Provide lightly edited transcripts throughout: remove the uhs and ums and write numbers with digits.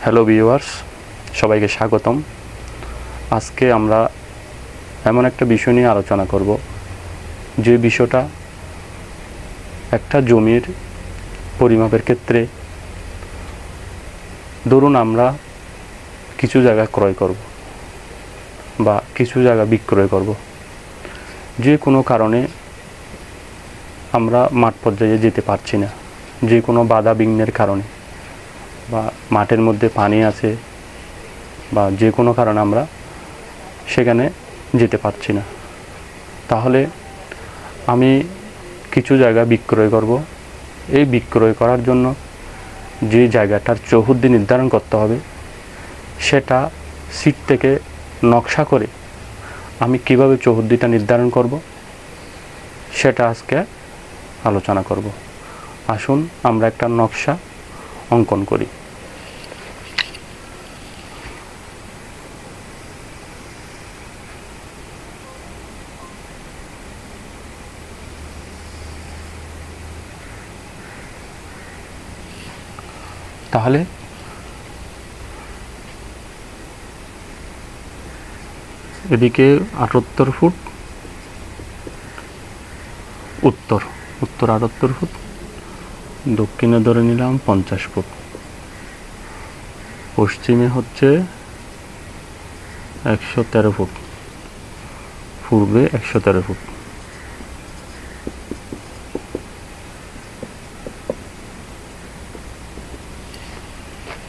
Hello viewers, সবাইকে স্বাগতম। আজকে আমরা এমন একটা বিষয় নিয়ে আলোচনা করব যে বিষয়টা একটা জমির পরিমাপের ক্ষেত্রে, ধরুন আমরা কিছু জায়গা ক্রয় করব বা কিছু জায়গা বিক্রয় করব, যে কোনো কারণে আমরা মাঠ পর্যায়ে যেতে পারছি না, যে কোনো বাধা বিঘ্নের কারণে, বা মাঠের মধ্যে পানি আছে বা যে কোনো কারণে আমরা সেখানে যেতে পারছি না। তাহলে আমি কিছু জায়গা বিক্রয় করব। এই বিক্রয় করার জন্য যে জায়গাটার চৌহদ্দি নির্ধারণ করতে হবে, সেটা সিট থেকে নকশা করে আমি কিভাবে চৌহদ্দিটা নির্ধারণ করব সেটা আজকে আলোচনা করব। আসুন আমরা একটা নকশা অঙ্কন করি। তাহলে এদিকে 78 ফুট উত্তর 78 ফুট, দক্ষিণে ধরে নিলাম 50 ফুট, পশ্চিমে হচ্ছে 113 ফুট, পূর্বে 113 ফুট।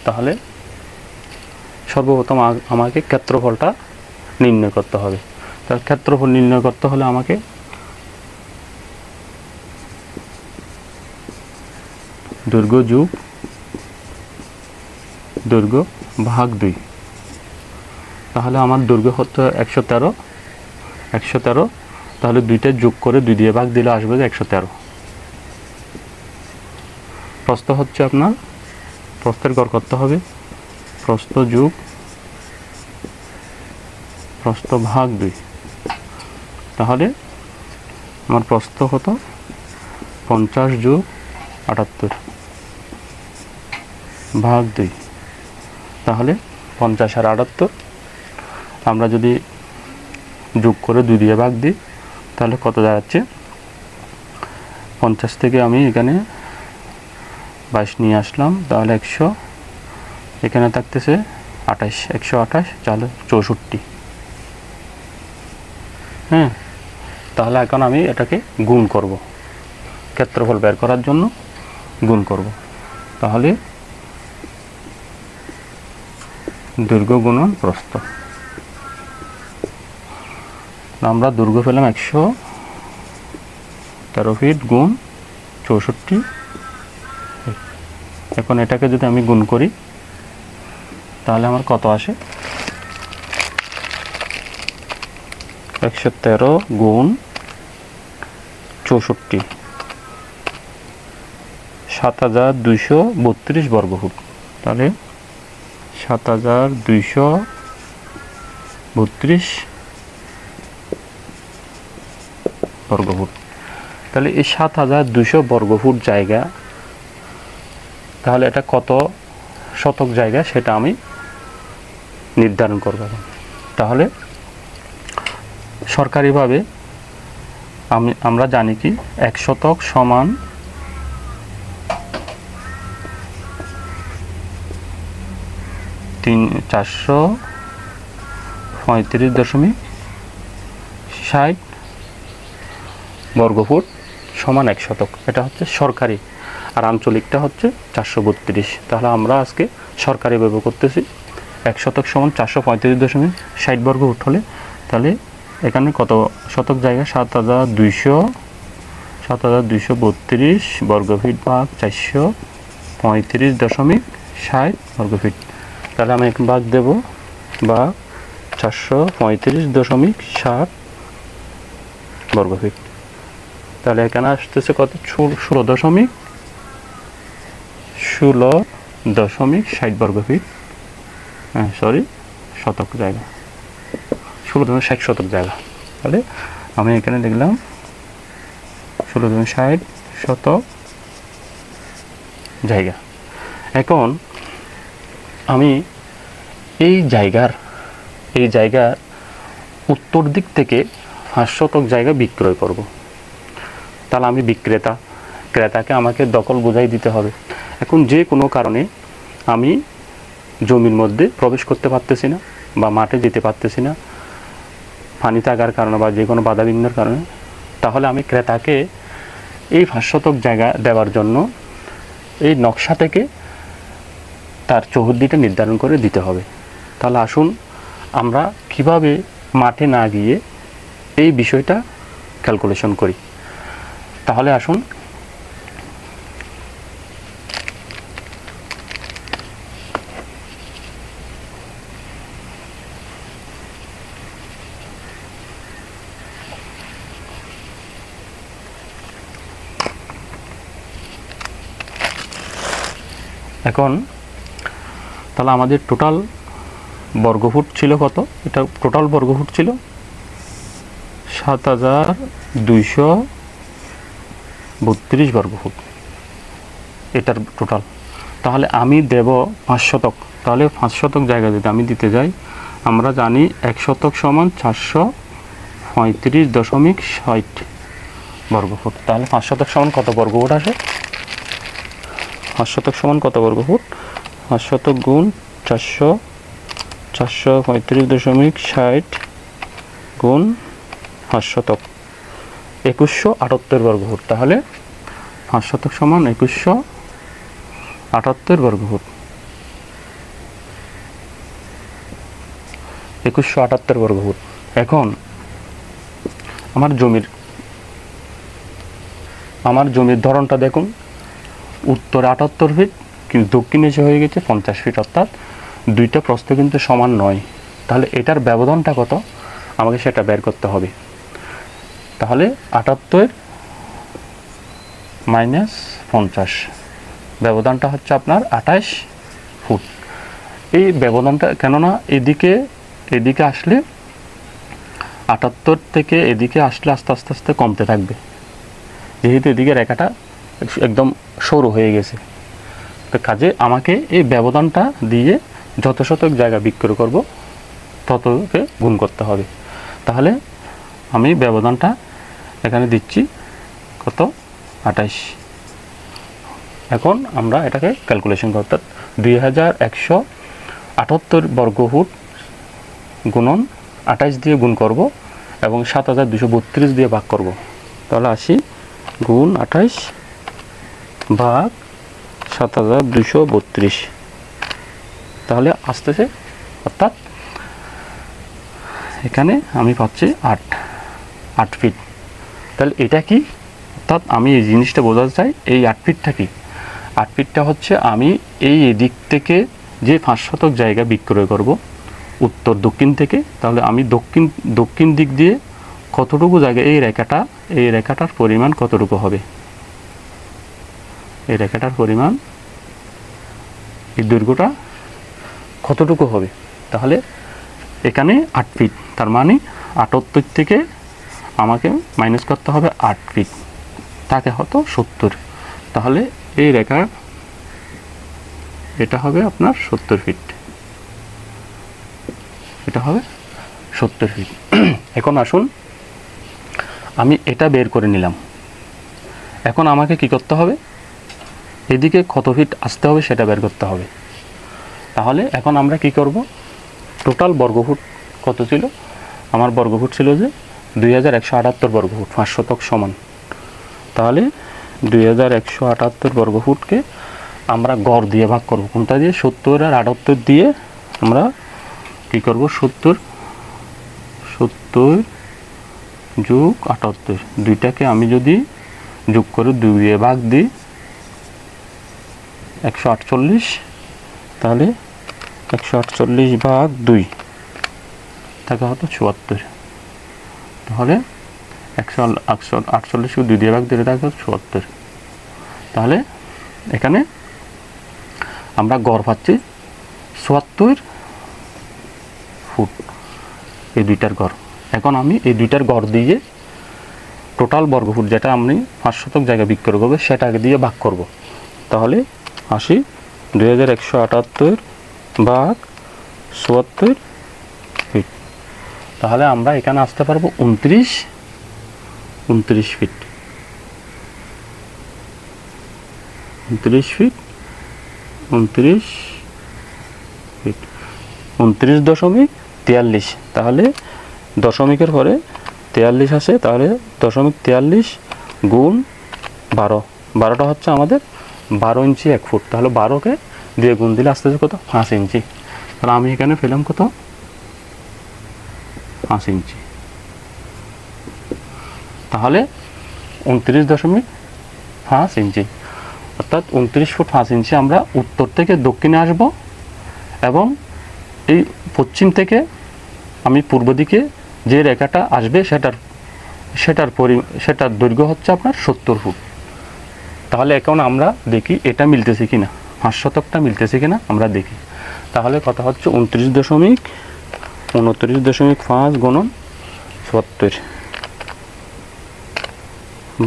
তাহলে সর্বপ্রথম আমাকে ক্ষেত্রফলটা নির্ণয় করতে হবে। তার ক্ষেত্রফল নির্ণয় করতে হলে আমাকে দৈর্ঘ্য যোগ দৈর্ঘ্য ভাগ 2। তাহলে আমার দৈর্ঘ্য হচ্ছে 113, তাহলে দুইটা যোগ করে 2 দিয়ে ভাগ দিলে আসবে 113। প্রস্থ হচ্ছে আপনার, প্রস্থের গড় করতে হবে প্রস্থ যোগ প্রস্থ ভাগ 2। তাহলে আমার প্রস্থ কত? 50 যোগ 78 ভাগ 2। তাহলে 50 আর 78 আমরা যদি যোগ করে 2 দিয়ে ভাগ দিই তাহলে কত দাঁড়াচ্ছে? 50 থেকে আমি এখানে 22 নিয়ে আসলাম, তাহলে 100, এখানে থাকতেছে 28, 128, তাহলে 64। হ্যাঁ, তাহলে এখন আমি এটাকে গুণ করব, ক্ষেত্রফল বের করার জন্য গুণ করব। তাহলে দৈর্ঘ্য গুণন প্রস্থ, আমরা দৈর্ঘ্য পেলাম 113 ফিট গুণ 64। এখন এটাকে যদি আমি গুণ করি তাহলে আমার কত আসে? 113 গুণ 64, 7232 বর্গফুট। তাহলে 7232 বর্গফুট। তাহলে এই 7200 বর্গফুট জায়গা, তাহলে এটা কত শতক জায়গা সেটা আমি নির্ধারণ করব। তাহলে সরকারিভাবে আমরা জানি কি 1 শতক সমান 435.60 বর্গফুট সমান 1 শতক। এটা হচ্ছে সরকারি, আর আঞ্চলিকটা হচ্ছে 432। তাহলে আমরা আজকে সরকারিভাবে করতেছি। 1 শতক সমান 435.60 বর্গফুট হলে তাহলে এখানে কত শতক জায়গা? 7232 বর্গফিট ভাগ 435.60 বর্গফিট। তাহলে আমি এখন ভাগ দেব, বা 435.60 বর্গফিট। তাহলে এখানে আসতেছে কত? 16.60 বর্গফিট। হ্যাঁ, সরি, শতক জায়গা, 16.60 শতক জায়গা। তাহলে আমি এখানে লিখলাম 16.60 শতক জায়গা। এখন আমি এই জায়গার উত্তর দিক থেকে 5 শতক জায়গা বিক্রয় করব। তাহলে আমি ক্রেতাকে আমাকে দখল বুঝাই দিতে হবে। এখন যে কোনো কারণে আমি জমির মধ্যে প্রবেশ করতে পারতেছি না বা মাঠে যেতে পারতেছি না, পানি থাকার কারণে বা যে কোনো বাধা বিঘ্নের কারণে, তাহলে আমি ক্রেতাকে এই 5 শতক জায়গা দেওয়ার জন্য এই নকশা থেকে তার চৌহদ্দিটা নির্ধারণ করে দিতে হবে। তাহলে আসুন আমরা কিভাবে মাঠে না গিয়ে এই বিষয়টা ক্যালকুলেশন করি। তাহলে আসুন তাহলে আমাদের টোটাল বর্গফুট ছিল কত? এটা টোটাল বর্গফুট ছিল 7232 বর্গফুট, এটার টোটাল। তাহলে আমি দেব 5 শতক। তাহলে 5 শতক জায়গা যদি আমি দিতে যাই, আমরা জানি 1 শতক সমান 435.60 বর্গফুট। তাহলে 5 শতক সমান কত বর্গফুট আসে? 5 শতক সমান কত বর্গফুট? 5 শতক গুণ 435.60 গুণ 5 শতক 2178 বর্গফুট। তাহলে 5 শতক সমান 2178 বর্গফুট। 2178 বর্গফুট। এখন আমার জমির ধরনটা দেখুন, উত্তরে 78 ফিট, কিন্তু দক্ষিণে এসে হয়ে গেছে 50 ফিট, অর্থাৎ দুইটা প্রস্থ কিন্তু সমান নয়। তাহলে এটার ব্যবধানটা কত আমাকে সেটা বের করতে হবে। তাহলে 78 মাইনাস 50, ব্যবধানটা হচ্ছে আপনার 28 ফুট। এই ব্যবধানটা, কেননা এদিকে আসলে 78 থেকে এদিকে আসলে আস্তে আস্তে কমতে থাকবে, যেহেতু এদিকে রেখাটা একদম সরু হয়ে গেছে। তো কাজে আমাকে এই ব্যবধানটা দিয়ে যত শতক জায়গা বিক্রয় করব ততকে গুণ করতে হবে। তাহলে আমি ব্যবধানটা এখানে দিচ্ছি কত? 28। এখন আমরা এটাকে ক্যালকুলেশন করতে 2178 বর্গফুট গুণন 28 দিয়ে গুণ করব এবং 7232 দিয়ে ভাগ করব। তাহলে 80 গুণ 28 ভাগ 7232, তাহলে আসতেছে, অর্থাৎ এখানে আমি পাচ্ছি 8 ফিট। তাহলে এটা কি? অর্থাৎ আমি এই জিনিসটা বোঝাতে চাই, এই 8 ফিটটা কি? 8 ফিটটা হচ্ছে আমি এই দিক থেকে যে 5 শতক জায়গা বিক্রয় করব উত্তর দক্ষিণ থেকে, তাহলে আমি দক্ষিণ দিক দিয়ে কতটুকু জায়গা, এই রেখাটার পরিমাণ কতটুকু হবে? এই রেখাটার পরিমাণ, এই দৈর্ঘ্যটা কতটুকু হবে? তাহলে এখানে 8 ফিট, তার মানে 78 থেকে আমাকে মাইনাস করতে হবে 8 ফিট, তাকে হতো 70। তাহলে এই রেখা এটা হবে আপনার 70 ফিট, এটা হবে 70 ফিট। এখন আসুন আমি এটা বের করে নিলাম। এখন আমাকে কি করতে হবে? এদিকে কত ফিট আসতে হবে সেটা বের করতে হবে। তাহলে এখন আমরা কি করব? টোটাল বর্গফুট কত ছিল? আমার বর্গফুট ছিল যে 2178 বর্গফুট, 5 শতক সমান। তাহলে 2178 বর্গফুটকে আমরা গড় দিয়ে ভাগ করব। কোনটা দিয়ে? 70 আর 78 দিয়ে আমরা কি করব? 70 যোগ 78, দুইটাকে আমি যদি যোগ করে 2 দিয়ে ভাগ দিই 148, তাহলে 148 ভাগ 2 টাকা হতো 74। তাহলে 148 2 দিয়ে ভাগ দিলে টাকা 74। তাহলে এখানে আমরা গড় পাচ্ছি 74 ফুট, এই দুইটার গড়। এখন আমি এই দুইটার গড় দিয়ে টোটাল বর্গফুট যেটা আমি 5 শতক জায়গা বিক্রয় করবো সেটাকে দিয়ে ভাগ করব। তাহলে 80 2178 ভাগ ৭৪ ফিট। তাহলে আমরা এখানে আসতে পারবো 29 ফিট, 29 ফিট, 29.43। তাহলে দশমিকের পরে 43 আছে, তাহলে 0.43 গুণ 12, 12টা হচ্ছে আমাদের 12 ইঞ্চি 1 ফুট। তাহলে 12কে দিয়ে গুণ দিলে আসতে কত? 5 ইঞ্চি। তাহলে আমি এখানে পেলাম কত? 5 ইঞ্চি। তাহলে 29.5 ইঞ্চি, অর্থাৎ 29 ফুট 5 ইঞ্চি আমরা উত্তর থেকে দক্ষিণে আসব, এবং এই পশ্চিম থেকে আমি পূর্ব দিকে যে রেখাটা আসবে সেটার দৈর্ঘ্য হচ্ছে আপনার 70 ফুট। তাহলে এখন আমরা দেখি এটা মিলতেছে কিনা, 5 শতকটা মিলতেছে কিনা আমরা দেখি। তাহলে কথা হচ্ছে 29.5 গুণন ৭৪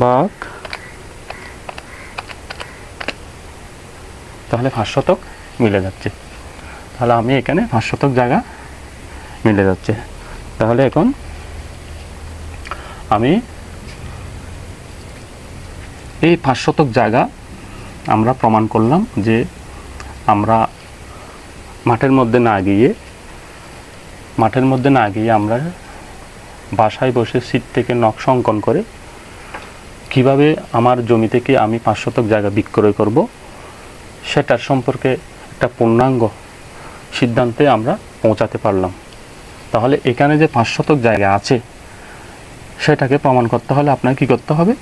ভাগ, তাহলে 5 শতক মিলে যাচ্ছে। তাহলে আমি এখানে 5 শতক জায়গা মিলে যাচ্ছে। তাহলে এখন আমি এই 5 শতক জায়গা আমরা প্রমাণ করলাম যে আমরা মাঠের মধ্যে না গিয়ে আমরা বাসায় বসে সিট থেকে নকশা অঙ্কন করে কিভাবে আমার জমি থেকে আমি 5 শতক জায়গা বিক্রয় করব সেটার সম্পর্কে একটা পূর্ণাঙ্গ সিদ্ধান্তে আমরা পৌঁছাতে পারলাম। তাহলে এখানে যে 5 শতক জায়গা আছে সেটাকে প্রমাণ করতে হলে আপনার কি করতে হবে?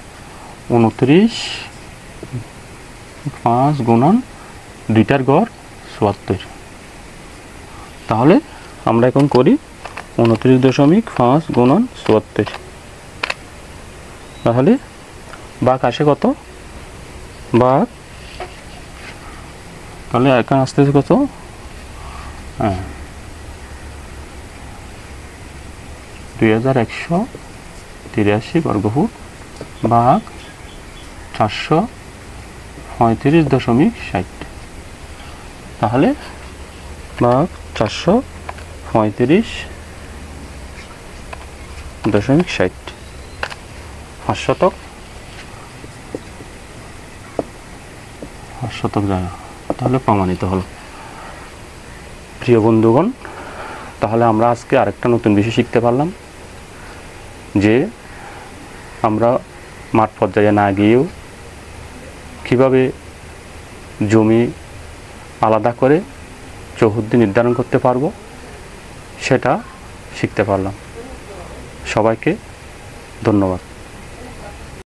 29.5 গুণন 2টার গড় ৭৪। তাহলে আমরা এখন করি 29.5 গুণন ৭৪। তাহলে ভাগ আসে কত? ভাগ, তাহলে এখানে আসতেছে কত? 2183 বর্গফুট ভাগ 435.60। তাহলে ভাগ 435.60 5 শতক জায়গা। তাহলে প্রমাণিত হলো। প্রিয় বন্ধুগণ, তাহলে আমরা আজকে আরেকটা নতুন বিষয় শিখতে পারলাম যে আমরা মাঠ পর্যায়ে না গিয়েও কিভাবে জমি আলাদা করে চৌহদ্দি নির্ধারণ করতে পারবো সেটা শিখতে পারলাম। সবাইকে ধন্যবাদ।